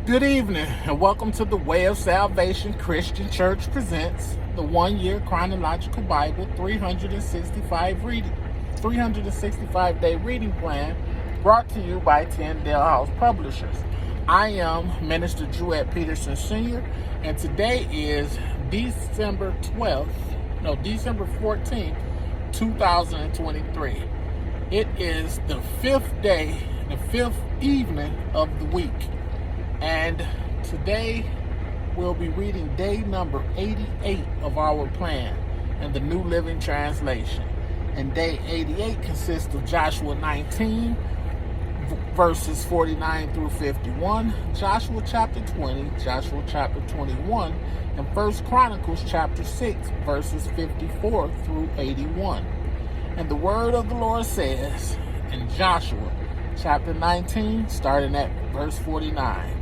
Good evening, and welcome to the Way of Salvation Christian Church presents the 1-year Chronological Bible 365-day reading plan brought to you by Tyndale House Publishers. I am Minister Jewett Peterson Sr., and today is December 14th, 2023. It is the fifth evening of the week. And today we'll be reading day number 88 of our plan in the New Living Translation. And day 88 consists of Joshua 19, verses 49 through 51, Joshua chapter 20, Joshua chapter 21, and 1 Chronicles chapter 6, verses 54 through 81. And the word of the Lord says in Joshua chapter 19, starting at verse 49.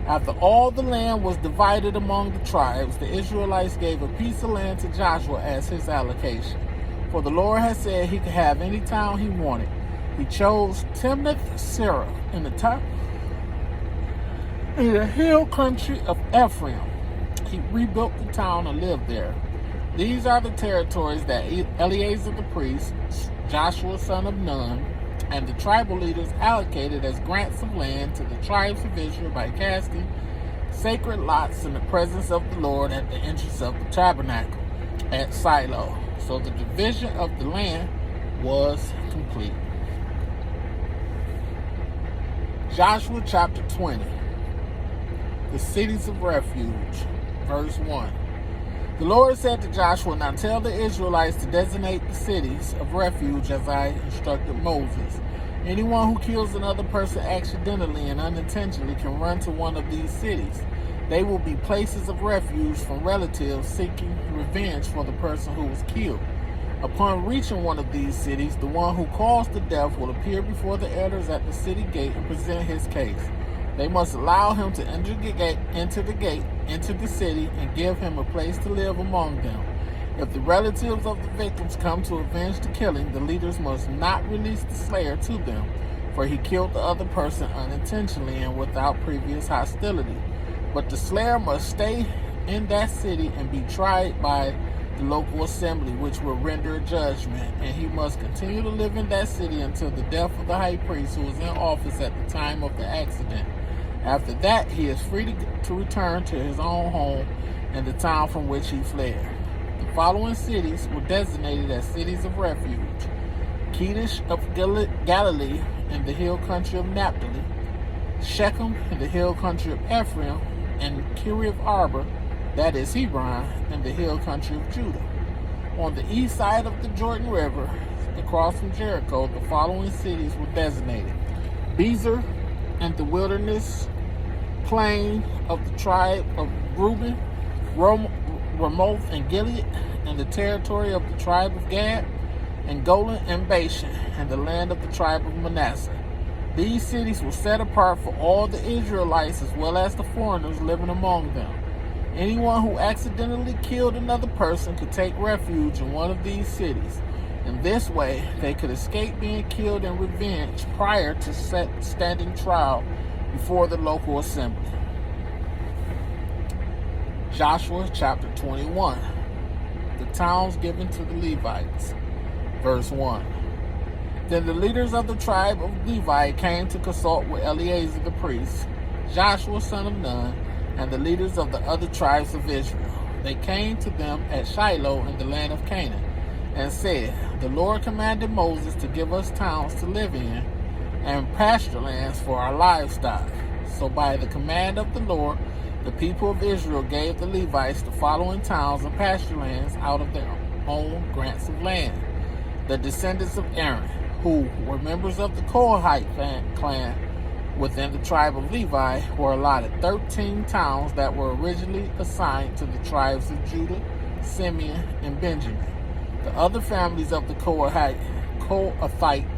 After all the land was divided among the tribes, the Israelites gave a piece of land to Joshua as his allocation. For the Lord had said he could have any town he wanted. He chose Timnath-Serah in the hill country of Ephraim. He rebuilt the town and lived there. These are the territories that Eleazar the priest, Joshua son of Nun, and the tribal leaders allocated as grants of land to the tribes of Israel by casting sacred lots in the presence of the Lord at the entrance of the tabernacle at Shiloh. So the division of the land was complete. Joshua chapter 20. The cities of refuge. Verse 1. The Lord said to Joshua, "Now tell the Israelites to designate the cities of refuge as I instructed Moses. Anyone who kills another person accidentally and unintentionally can run to one of these cities. They will be places of refuge from relatives seeking revenge for the person who was killed. Upon reaching one of these cities, the one who caused the death will appear before the elders at the city gate and present his case. They must allow him to enter the city, and give him a place to live among them. If the relatives of the victims come to avenge the killing, the leaders must not release the slayer to them, for he killed the other person unintentionally and without previous hostility. But the slayer must stay in that city and be tried by the local assembly, which will render a judgment, and he must continue to live in that city until the death of the high priest who was in office at the time of the accident. After that, he is free to return to his own home and the town from which he fled." The following cities were designated as cities of refuge: Kedesh of Galilee in the hill country of Naphtali, Shechem in the hill country of Ephraim, and Kiriath Arba, that is Hebron, in the hill country of Judah. On the east side of the Jordan River, across from Jericho, the following cities were designated: Bezer in the wilderness plain of the tribe of Reuben, Ramoth and Gilead in the territory of the tribe of Gad, and Golan and Bashan in the land of the tribe of Manasseh. These cities were set apart for all the Israelites as well as the foreigners living among them. Anyone who accidentally killed another person could take refuge in one of these cities. In this way, they could escape being killed in revenge prior to standing trial before the local assembly. Joshua chapter 21. The towns given to the Levites. Verse 1. Then the leaders of the tribe of Levi came to consult with Eleazar the priest, Joshua son of Nun, and the leaders of the other tribes of Israel. They came to them at Shiloh in the land of Canaan, and said, "The Lord commanded Moses to give us towns to live in and pasture lands for our livestock." So by the command of the Lord, the people of Israel gave the Levites the following towns and pasture lands out of their own grants of land. The descendants of Aaron, who were members of the Kohathite clan within the tribe of Levi, were allotted 13 towns that were originally assigned to the tribes of Judah, Simeon, and Benjamin. The other families of the Kohathite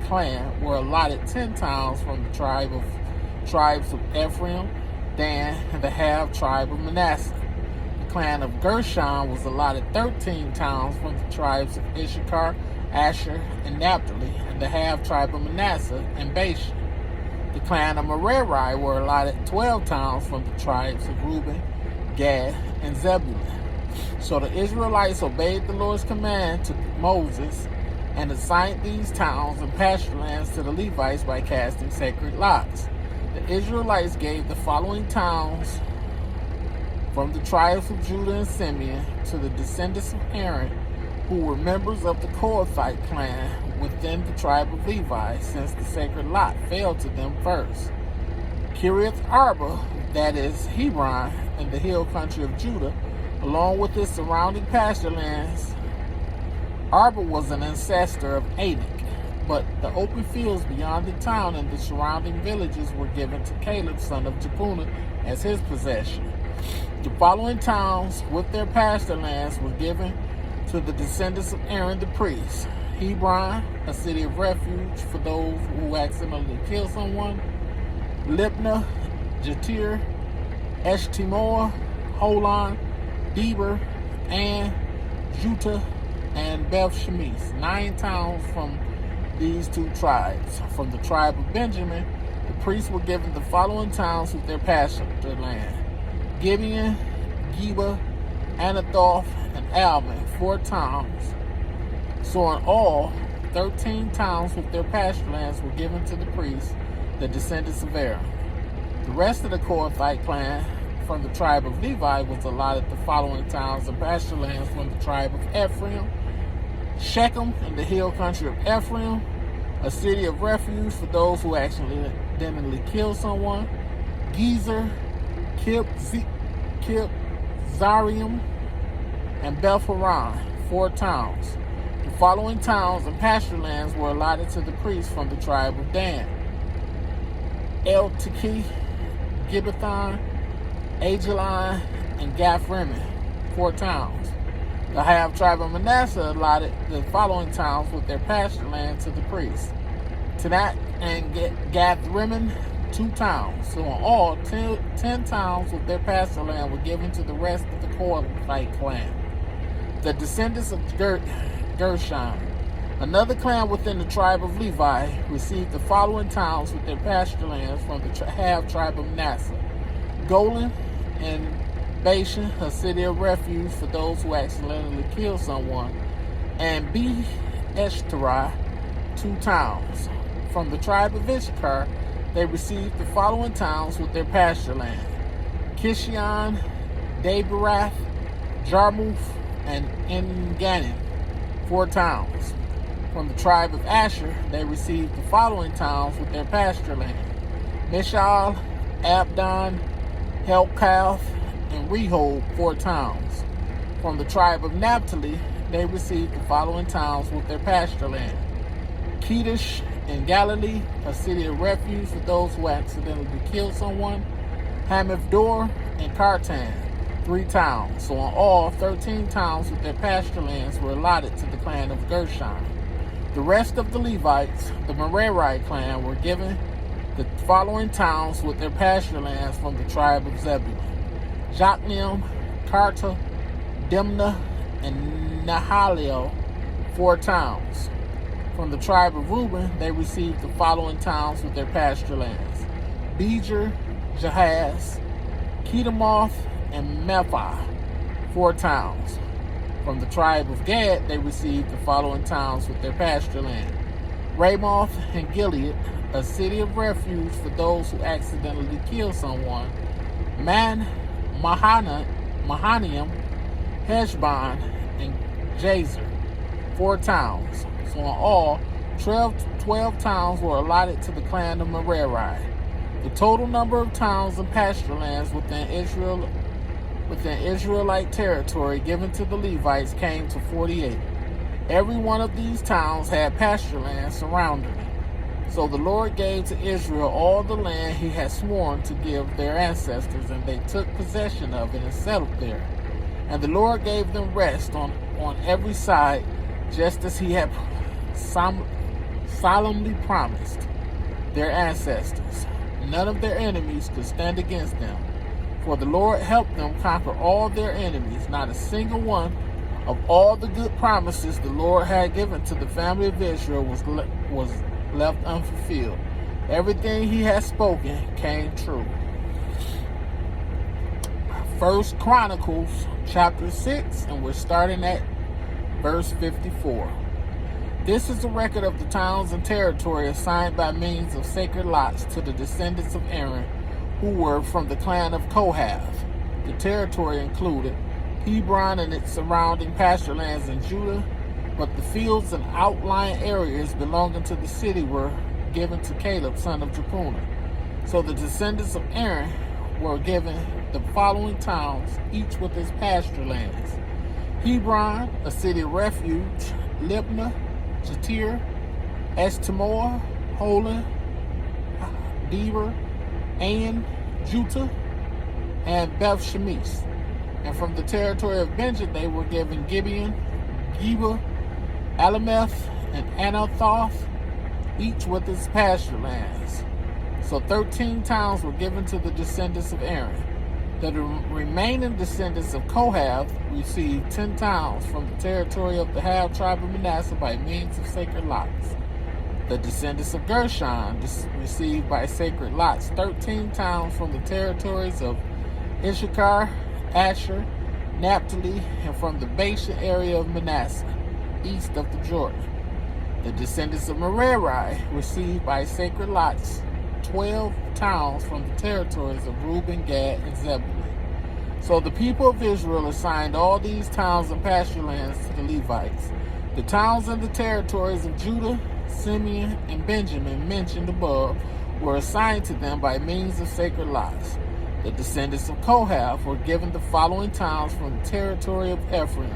clan were allotted 10 towns from the tribes of Ephraim, Dan, and the half-tribe of Manasseh. The clan of Gershon was allotted 13 towns from the tribes of Issachar, Asher, and Naphtali, and the half-tribe of Manasseh and Bashan. The clan of Merari were allotted 12 towns from the tribes of Reuben, Gad, and Zebulun. So the Israelites obeyed the Lord's command to Moses and assigned these towns and pasture lands to the Levites by casting sacred lots. The Israelites gave the following towns from the tribes of Judah and Simeon to the descendants of Aaron, who were members of the Kohathite clan within the tribe of Levi, since the sacred lot fell to them first. Kiriath Arba, that is Hebron, in the hill country of Judah, along with its surrounding pasture lands. Arba was an ancestor of Anak, but the open fields beyond the town and the surrounding villages were given to Caleb, son of Jephunneh, as his possession. The following towns with their pasture lands were given to the descendants of Aaron the priest: Hebron, a city of refuge for those who accidentally kill someone; Libnah, Jatir, Eshtemoa, Holon, Deber, and Juttah, and Beth Shemesh. 9 towns from these 2 tribes. From the tribe of Benjamin, the priests were given the following towns with their pasture land: Gibeon, Geba, Anathoth, and Almon, 4 towns. So in all, 13 towns with their pasture lands were given to the priests, the descendants of Aaron. The rest of the Kohathite clan from the tribe of Levi was allotted the following towns and pasture lands from the tribe of Ephraim: Shechem in the hill country of Ephraim, a city of refuge for those who accidentally kill someone; Gezer, Zarium, and Beth-horon, 4 towns. The following towns and pasture lands were allotted to the priests from the tribe of Dan: El-Tiki, Gibbethon, Ajalon, and Gath-Rimmon, 4 towns. The half-tribe of Manasseh allotted the following towns with their pasture land to the priests: Tanakh and Gath-Rimmon, 2 towns. So in all, 10 towns with their pasture land were given to the rest of the Kohathite clan. The descendants of Gershon, another clan within the tribe of Levi, received the following towns with their pasture lands from the half-tribe of Manasseh: Golan and Bashan, a city of refuge for those who accidentally kill someone; and Be-Eshterah, 2 towns. From the tribe of Issachar, they received the following towns with their pasture land: Kishion, Daberath, Jarmuth, and En-Ganim, 4 towns. From the tribe of Asher, they received the following towns with their pasture land: Mishal, Abdon, Helkath, and Rehob, 4 towns. From the tribe of Naphtali, they received the following towns with their pasture land: Kedesh in Galilee, a city of refuge for those who accidentally kill someone; Hamivdor and Kartan, 3 towns. So in all, 13 towns with their pasture lands were allotted to the clan of Gershon. The rest of the Levites, the Merari clan, were given the following towns with their pasture lands from the tribe of Zebulun: Jokneam, Karta, Dimnah, and Nahaliel, 4 towns. From the tribe of Reuben, they received the following towns with their pasture lands: Bejer, Jahaz, Kedemoth, and Mephah, 4 towns. From the tribe of Gad, they received the following towns with their pasture land: Ramoth and Gilead, a city of refuge for those who accidentally kill someone; Mahanaim, Heshbon, and Jazer, 4 towns. So in all, 12 towns were allotted to the clan of Merari. The total number of towns and pasture lands within Israelite territory given to the Levites came to 48. Every one of these towns had pasture land surrounding it. So the Lord gave to Israel all the land he had sworn to give their ancestors, and they took possession of it and settled there. And the Lord gave them rest on every side, just as he had solemnly promised their ancestors. None of their enemies could stand against them, for the Lord helped them conquer all their enemies. Not a single one of all the good promises the Lord had given to the family of Israel was left unfulfilled. Everything he has spoken came true. 1 Chronicles chapter 6, and we're starting at verse 54. This is a record of the towns and territory assigned by means of sacred lots to the descendants of Aaron, who were from the clan of Kohath. The territory included Hebron and its surrounding pasture lands in Judah, but the fields and outlying areas belonging to the city were given to Caleb, son of Jephunneh. So the descendants of Aaron were given the following towns, each with its pasture lands: Hebron, a city of refuge; Libnah, Jatir, Eshtemoa, Holon, Deber, Ain, Juttah, and Beth Shemesh. And from the territory of Benjamin they were given Gibeon, Geba, Alameth, and Anathoth, each with its pasture lands. So 13 towns were given to the descendants of Aaron. The remaining descendants of Kohath received 10 towns from the territory of the half-tribe of Manasseh by means of sacred lots. The descendants of Gershon received by sacred lots 13 towns from the territories of Issachar, Asher, Naphtali, and from the Bashan area of Manasseh, east of the Jordan. The descendants of Merari received by sacred lots 12 towns from the territories of Reuben, Gad, and Zebulun. So the people of Israel assigned all these towns and pasture lands to the Levites. The towns and the territories of Judah, Simeon, and Benjamin mentioned above were assigned to them by means of sacred lots. The descendants of Kohath were given the following towns from the territory of Ephraim,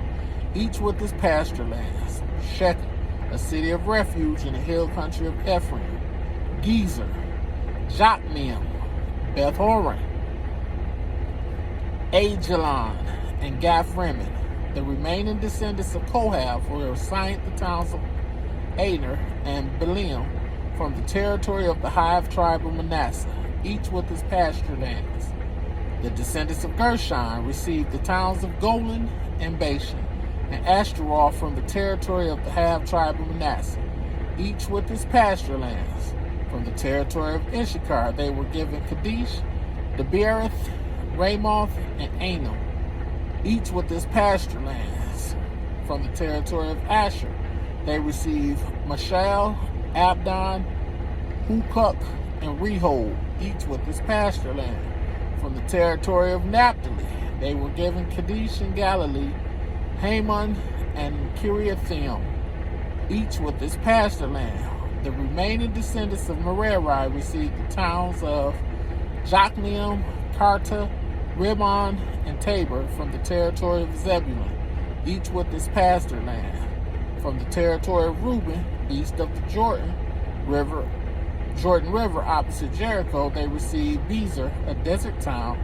each with its pasture lands: Shechem, a city of refuge in the hill country of Ephraim; Gezer, Jokneam, Beth-horon, Aijalon, and Gath-rimmon. The remaining descendants of Kohath were assigned the towns of Aner and Beliam from the territory of the half-tribe of Manasseh, each with its pasture lands. The descendants of Gershon received the towns of Golan and Bashan, and Ashtaroth from the territory of the half-tribe of Manasseh, each with its pasture lands. From the territory of Issachar they were given Kadesh, Debereth, Ramoth, and Anam, each with its pasture lands. From the territory of Asher they received Mashal, Abdon, Hukok, and Rehob, each with its pasture land. From the territory of Naphtali they were given Kadesh in Galilee, Haman, and Kiriathaim, each with its pasture land. The remaining descendants of Merari received the towns of Jokneam, Karta, Rimmon, and Tabor from the territory of Zebulun, each with its pasture land. From the territory of Reuben, east of the Jordan River opposite Jericho, they received Bezer, a desert town,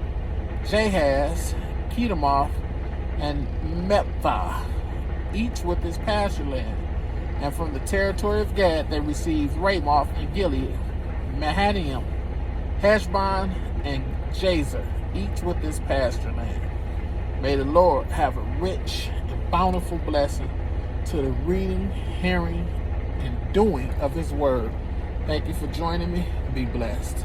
Jahaz, Kedemoth, and Mepthah, each with its pasture land. And from the territory of Gad they received Ramoth and Gilead, Mahanaim, Heshbon, and Jazer, each with its pasture land. May the Lord have a rich and bountiful blessing to the reading, hearing, and doing of His word. Thank you for joining me. Be blessed.